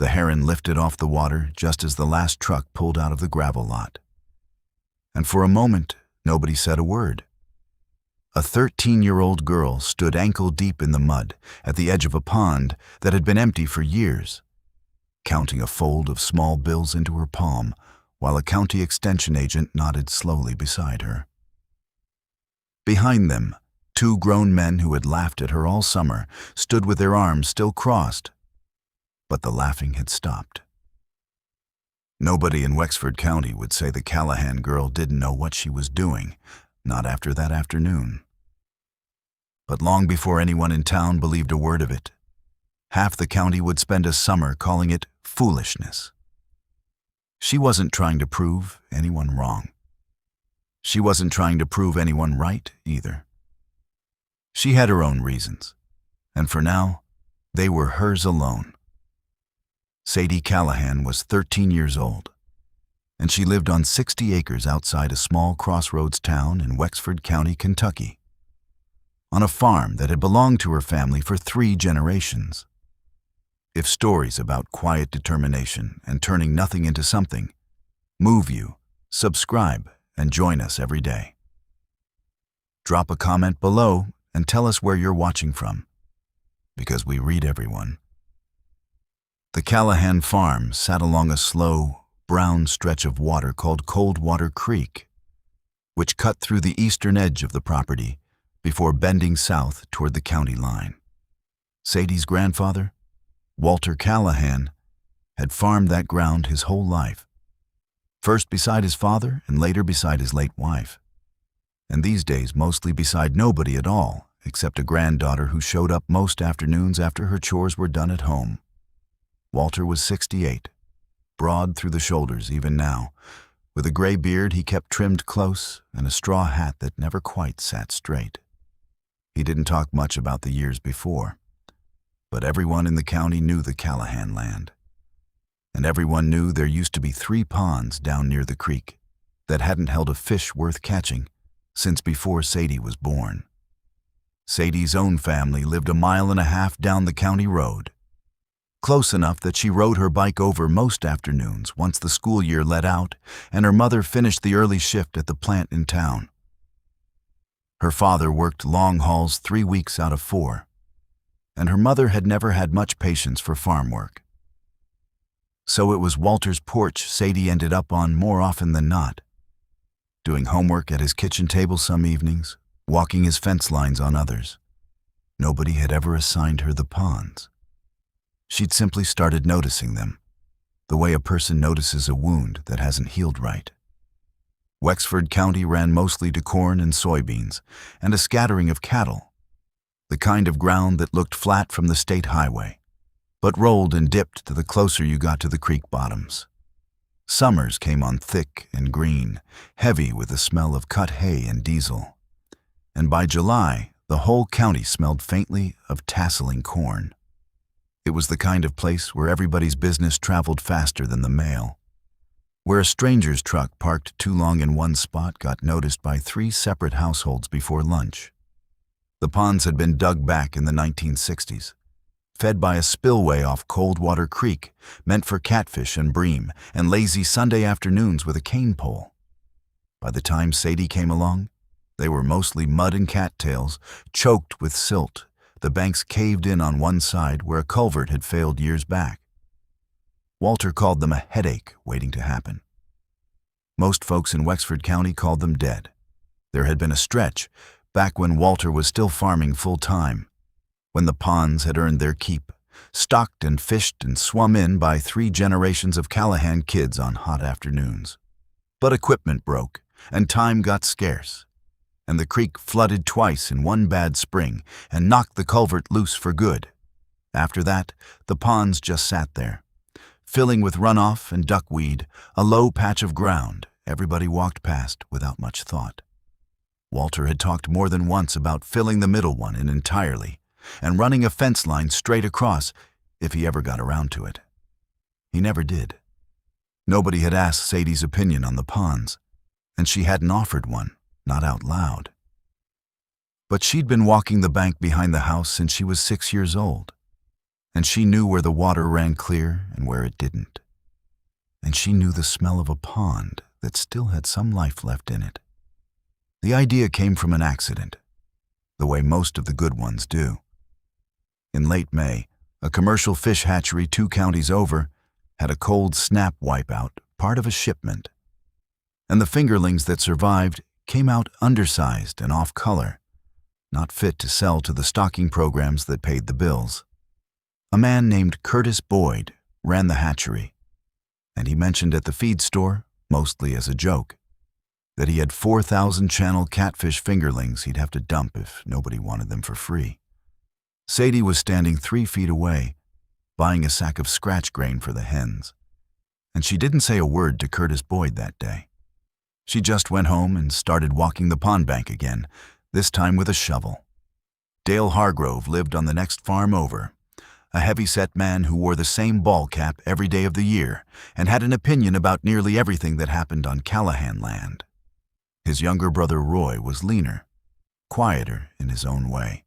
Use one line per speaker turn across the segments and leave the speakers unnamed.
The heron lifted off the water just as the last truck pulled out of the gravel lot. And for a moment, nobody said a word. A 13-year-old girl stood ankle-deep in the mud at the edge of a pond that had been empty for years, counting a fold of small bills into her palm while a county extension agent nodded slowly beside her. Behind them, 2 grown men who had laughed at her all summer stood with their arms still crossed, but the laughing had stopped. Nobody in Wexford County would say the Callahan girl didn't know what she was doing, not after that afternoon. But long before anyone in town believed a word of it, half the county would spend a summer calling it foolishness. She wasn't trying to prove anyone wrong. She wasn't trying to prove anyone right either. She had her own reasons, and for now, they were hers alone. Sadie Callahan was 13 years old, and she lived on 60 acres outside a small crossroads town in Wexford County, Kentucky, on a farm that had belonged to her family for 3 generations. If stories about quiet determination and turning nothing into something move you, subscribe and join us every day. Drop a comment below and tell us where you're watching from, because we read everyone. The Callahan farm sat along a slow, brown stretch of water called Coldwater Creek, which cut through the eastern edge of the property before bending south toward the county line. Sadie's grandfather, Walter Callahan, had farmed that ground his whole life, first beside his father and later beside his late wife, and these days mostly beside nobody at all except a granddaughter who showed up most afternoons after her chores were done at home. Walter was 68, broad through the shoulders even now, with a gray beard he kept trimmed close and a straw hat that never quite sat straight. He didn't talk much about the years before, but everyone in the county knew the Callahan land. And everyone knew there used to be 3 ponds down near the creek that hadn't held a fish worth catching since before Sadie was born. Sadie's own family lived a mile and a half down the county road, close enough that she rode her bike over most afternoons once the school year let out and her mother finished the early shift at the plant in town. Her father worked long hauls 3 weeks out of 4, and her mother had never had much patience for farm work. So it was Walter's porch Sadie ended up on more often than not, doing homework at his kitchen table some evenings, walking his fence lines on others. Nobody had ever assigned her the ponds. She'd simply started noticing them, the way a person notices a wound that hasn't healed right. Wexford County ran mostly to corn and soybeans, and a scattering of cattle, the kind of ground that looked flat from the state highway, but rolled and dipped the closer you got to the creek bottoms. Summers came on thick and green, heavy with the smell of cut hay and diesel, and by July, the whole county smelled faintly of tasseling corn. It was the kind of place where everybody's business traveled faster than the mail, where a stranger's truck parked too long in one spot got noticed by 3 separate households before lunch. The ponds had been dug back in the 1960s, fed by a spillway off Coldwater Creek, meant for catfish and bream and lazy Sunday afternoons with a cane pole. By the time Sadie came along, they were mostly mud and cattails, choked with silt. The banks caved in on one side where a culvert had failed years back. Walter called them a headache waiting to happen. Most folks in Wexford County called them dead. There had been a stretch, back when Walter was still farming full-time, when the ponds had earned their keep, stocked and fished and swum in by 3 generations of Callahan kids on hot afternoons. But equipment broke, and time got scarce, and the creek flooded twice in one bad spring and knocked the culvert loose for good. After that, the ponds just sat there, filling with runoff and duckweed, a low patch of ground everybody walked past without much thought. Walter had talked more than once about filling the middle one in entirely and running a fence line straight across if he ever got around to it. He never did. Nobody had asked Sadie's opinion on the ponds, and she hadn't offered one, not out loud. But she'd been walking the bank behind the house since she was 6 years old, And she knew where the water ran clear and where it didn't. And she knew the smell of a pond that still had some life left in it. The idea came from an accident, the way most of the good ones do. In late May, a commercial fish hatchery 2 counties over had a cold snap wipeout, part of a shipment. And the fingerlings that survived came out undersized and off color, not fit to sell to the stocking programs that paid the bills. A man named Curtis Boyd ran the hatchery, and he mentioned at the feed store, mostly as a joke, that he had 4,000 channel catfish fingerlings he'd have to dump if nobody wanted them for free. Sadie was standing 3 feet away, buying a sack of scratch grain for the hens, and she didn't say a word to Curtis Boyd that day. She just went home and started walking the pond bank again, this time with a shovel. Dale Hargrove lived on the next farm over, a heavy-set man who wore the same ball cap every day of the year and had an opinion about nearly everything that happened on Callahan land. His younger brother Roy was leaner, quieter in his own way.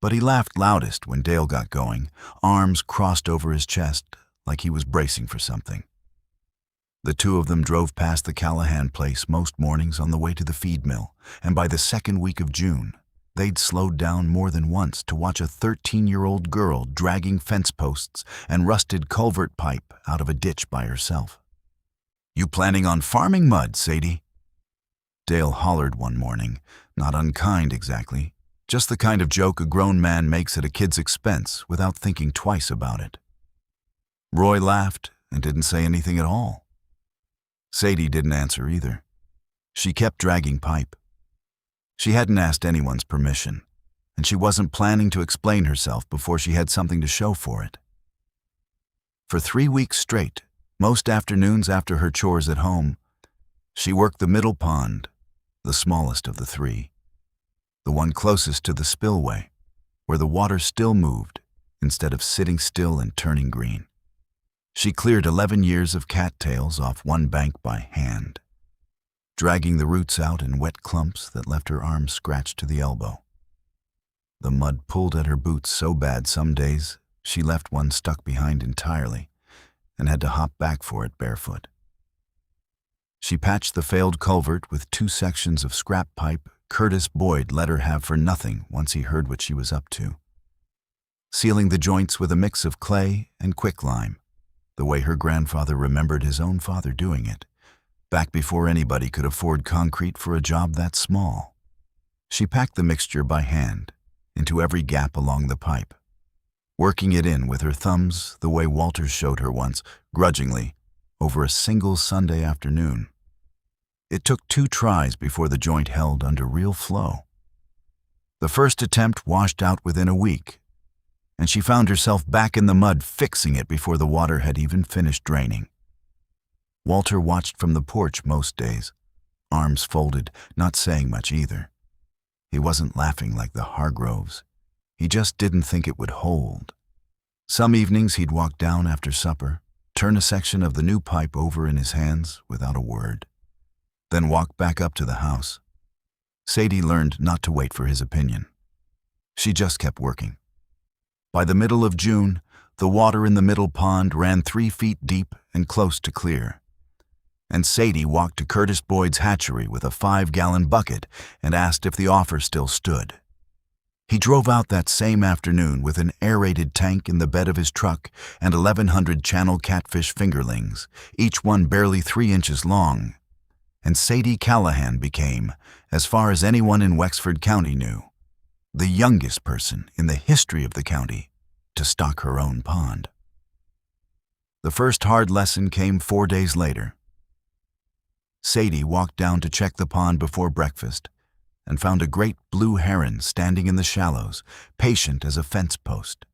But he laughed loudest when Dale got going, arms crossed over his chest like he was bracing for something. The 2 of them drove past the Callahan place most mornings on the way to the feed mill, and by the 2nd week of June, they'd slowed down more than once to watch a 13-year-old girl dragging fence posts and rusted culvert pipe out of a ditch by herself. "You planning on farming mud, Sadie?" Dale hollered one morning, not unkind exactly, just the kind of joke a grown man makes at a kid's expense without thinking twice about it. Roy laughed and didn't say anything at all. Sadie didn't answer either. She kept dragging pipe. She hadn't asked anyone's permission, and she wasn't planning to explain herself before she had something to show for it. For 3 weeks straight, most afternoons after her chores at home, she worked the middle pond, the smallest of the 3, the one closest to the spillway, where the water still moved instead of sitting still and turning green. She cleared 11 years of cattails off one bank by hand, dragging the roots out in wet clumps that left her arms scratched to the elbow. The mud pulled at her boots so bad some days she left one stuck behind entirely and had to hop back for it barefoot. She patched the failed culvert with 2 sections of scrap pipe Curtis Boyd let her have for nothing once he heard what she was up to, sealing the joints with a mix of clay and quicklime, the way her grandfather remembered his own father doing it, back before anybody could afford concrete for a job that small. She packed the mixture by hand into every gap along the pipe, working it in with her thumbs the way Walter showed her once, grudgingly, over a single Sunday afternoon. It took 2 tries before the joint held under real flow. The first attempt washed out within a week, and she found herself back in the mud fixing it before the water had even finished draining. Walter watched from the porch most days, arms folded, not saying much either. He wasn't laughing like the Hargroves. He just didn't think it would hold. Some evenings he'd walk down after supper, turn a section of the new pipe over in his hands without a word, then walk back up to the house. Sadie learned not to wait for his opinion. She just kept working. By the middle of June, the water in the middle pond ran 3 feet deep and close to clear, and Sadie walked to Curtis Boyd's hatchery with a 5-gallon bucket and asked if the offer still stood. He drove out that same afternoon with an aerated tank in the bed of his truck and 1,100 channel catfish fingerlings, each one barely 3 inches long, and Sadie Callahan became, as far as anyone in Wexford County knew, the youngest person in the history of the county to stock her own pond. The first hard lesson came 4 days later. Sadie walked down to check the pond before breakfast and found a great blue heron standing in the shallows, patient as a fence post,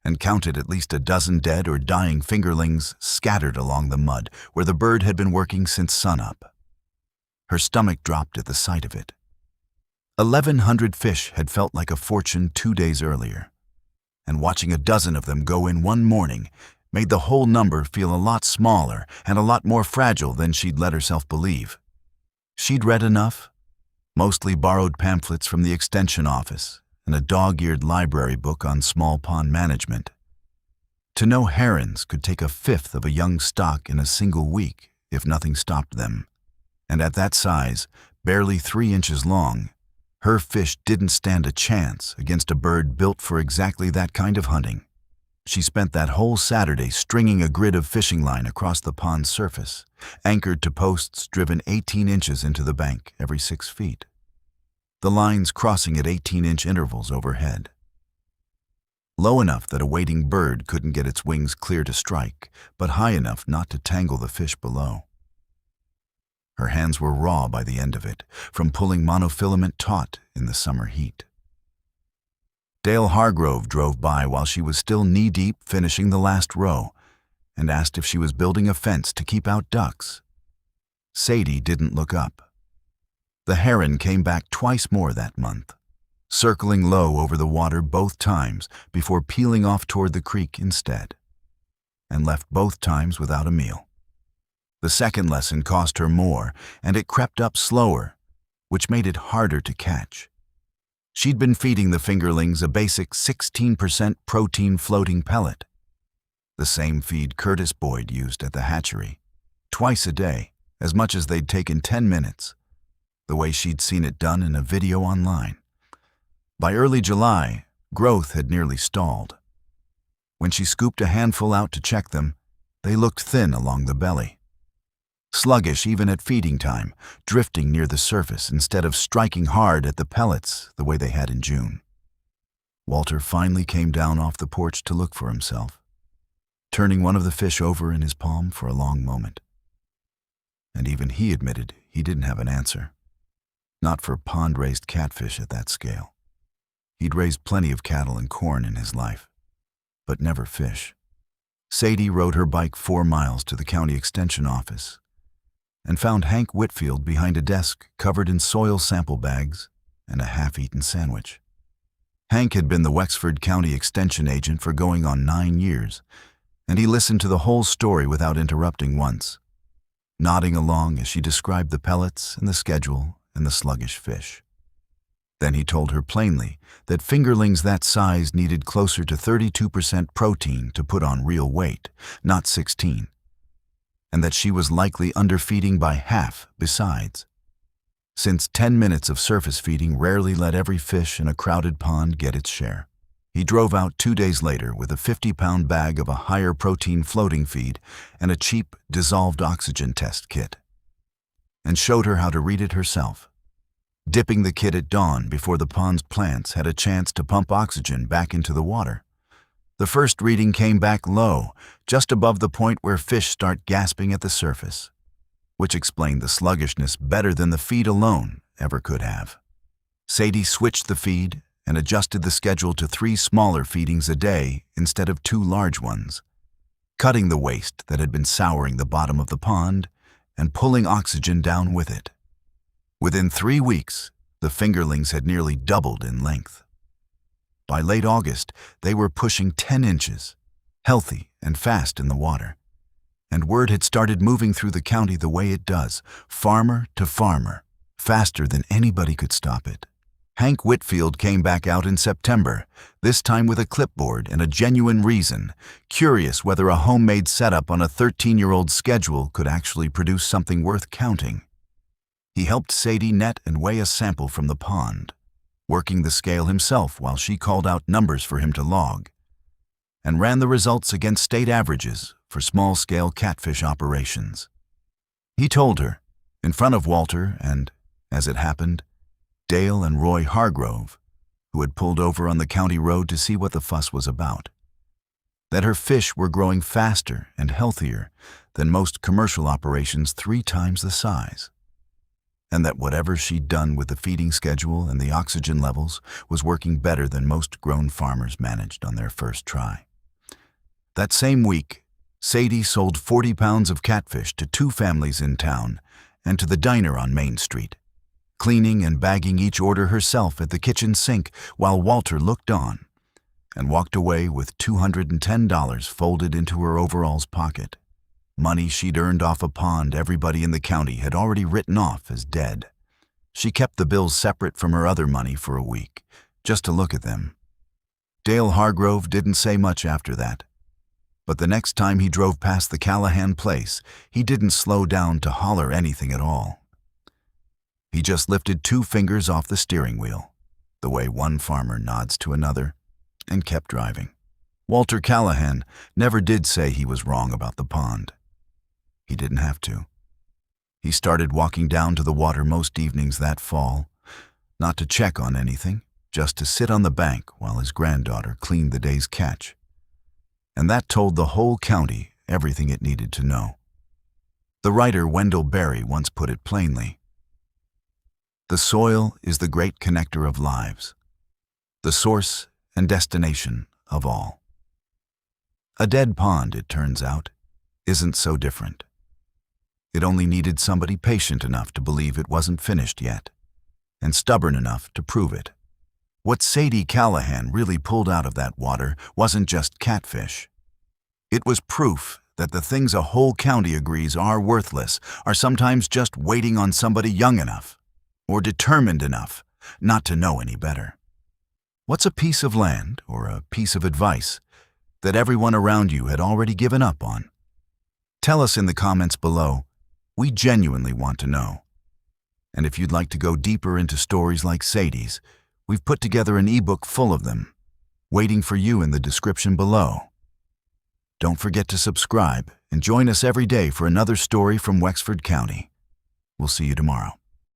and counted at least a dozen dead or dying fingerlings scattered along the mud where the bird had been working since sunup. Her stomach dropped at the sight of it. 1,100 fish had felt like a fortune 2 days earlier, and watching a dozen of them go in one morning made the whole number feel a lot smaller and a lot more fragile than she'd let herself believe. She'd read enough, mostly borrowed pamphlets from the extension office, and a dog-eared library book on small pond management. To know herons could take a fifth of a young stock in a single week if nothing stopped them. And at that size, barely 3 inches long, her fish didn't stand a chance against a bird built for exactly that kind of hunting. She spent that whole Saturday stringing a grid of fishing line across the pond's surface, anchored to posts driven 18 inches into the bank every 6 feet. The lines crossing at 18-inch intervals overhead. Low enough that a waiting bird couldn't get its wings clear to strike, but high enough not to tangle the fish below. Her hands were raw by the end of it, from pulling monofilament taut in the summer heat. Dale Hargrove drove by while she was still knee-deep finishing the last row and asked if she was building a fence to keep out ducks. Sadie didn't look up. The heron came back twice more that month, circling low over the water both times before peeling off toward the creek instead, and left both times without a meal. The second lesson cost her more, and it crept up slower, which made it harder to catch. She'd been feeding the fingerlings a basic 16% protein floating pellet, the same feed Curtis Boyd used at the hatchery, twice a day, as much as they'd take in 10 minutes, the way she'd seen it done in a video online. By early July, growth had nearly stalled. When she scooped a handful out to check them, they looked thin along the belly. Sluggish even at feeding time, drifting near the surface instead of striking hard at the pellets the way they had in June. Walter finally came down off the porch to look for himself, turning one of the fish over in his palm for a long moment. And even he admitted he didn't have an answer. Not for pond-raised catfish at that scale. He'd raised plenty of cattle and corn in his life, but never fish. Sadie rode her bike 4 miles to the county extension office and found Hank Whitfield behind a desk covered in soil sample bags and a half-eaten sandwich. Hank had been the Wexford County Extension agent for going on 9 years, and he listened to the whole story without interrupting once, nodding along as she described the pellets and the schedule and the sluggish fish. Then he told her plainly that fingerlings that size needed closer to 32% protein to put on real weight, not 16, and that she was likely underfeeding by half besides, since 10 minutes of surface feeding rarely let every fish in a crowded pond get its share. He drove out 2 days later with a 50-pound bag of a higher protein floating feed and a cheap dissolved oxygen test kit, and showed her how to read it herself, dipping the kit at dawn before the pond's plants had a chance to pump oxygen back into the water. The first reading came back low, just above the point where fish start gasping at the surface, which explained the sluggishness better than the feed alone ever could have. Sadie switched the feed and adjusted the schedule to 3 smaller feedings a day instead of 2 large ones, cutting the waste that had been souring the bottom of the pond and pulling oxygen down with it. Within 3 weeks, the fingerlings had nearly doubled in length. By late August, they were pushing 10 inches, healthy and fast in the water. And word had started moving through the county the way it does, farmer to farmer, faster than anybody could stop it. Hank Whitfield came back out in September, this time with a clipboard and a genuine reason, curious whether a homemade setup on a 13-year-old's schedule could actually produce something worth counting. He helped Sadie net and weigh a sample from the pond, working the scale himself while she called out numbers for him to log, and ran the results against state averages for small-scale catfish operations. He told her, in front of Walter and, as it happened, Dale and Roy Hargrove, who had pulled over on the county road to see what the fuss was about, that her fish were growing faster and healthier than most commercial operations 3 times the size, and that whatever she'd done with the feeding schedule and the oxygen levels was working better than most grown farmers managed on their first try. That same week, Sadie sold 40 pounds of catfish to 2 families in town and to the diner on Main Street, cleaning and bagging each order herself at the kitchen sink while Walter looked on, and walked away with $210 folded into her overalls pocket. Money she'd earned off a pond everybody in the county had already written off as dead. She kept the bills separate from her other money for a week, just to look at them. Dale Hargrove didn't say much after that. But the next time he drove past the Callahan place, he didn't slow down to holler anything at all. He just lifted 2 fingers off the steering wheel, the way one farmer nods to another, and kept driving. Walter Callahan never did say he was wrong about the pond. He didn't have to. He started walking down to the water most evenings that fall, not to check on anything, just to sit on the bank while his granddaughter cleaned the day's catch. And that told the whole county everything it needed to know. The writer Wendell Berry once put it plainly: "The soil is the great connector of lives, the source and destination of all." A dead pond, it turns out, isn't so different. It only needed somebody patient enough to believe it wasn't finished yet, and stubborn enough to prove it. What Sadie Callahan really pulled out of that water wasn't just catfish. It was proof that the things a whole county agrees are worthless are sometimes just waiting on somebody young enough, or determined enough, not to know any better. What's a piece of land or a piece of advice that everyone around you had already given up on? Tell us in the comments below. We genuinely want to know. And if you'd like to go deeper into stories like Sadie's, we've put together an ebook full of them, waiting for you in the description below. Don't forget to subscribe and join us every day for another story from Wexford County. We'll see you tomorrow.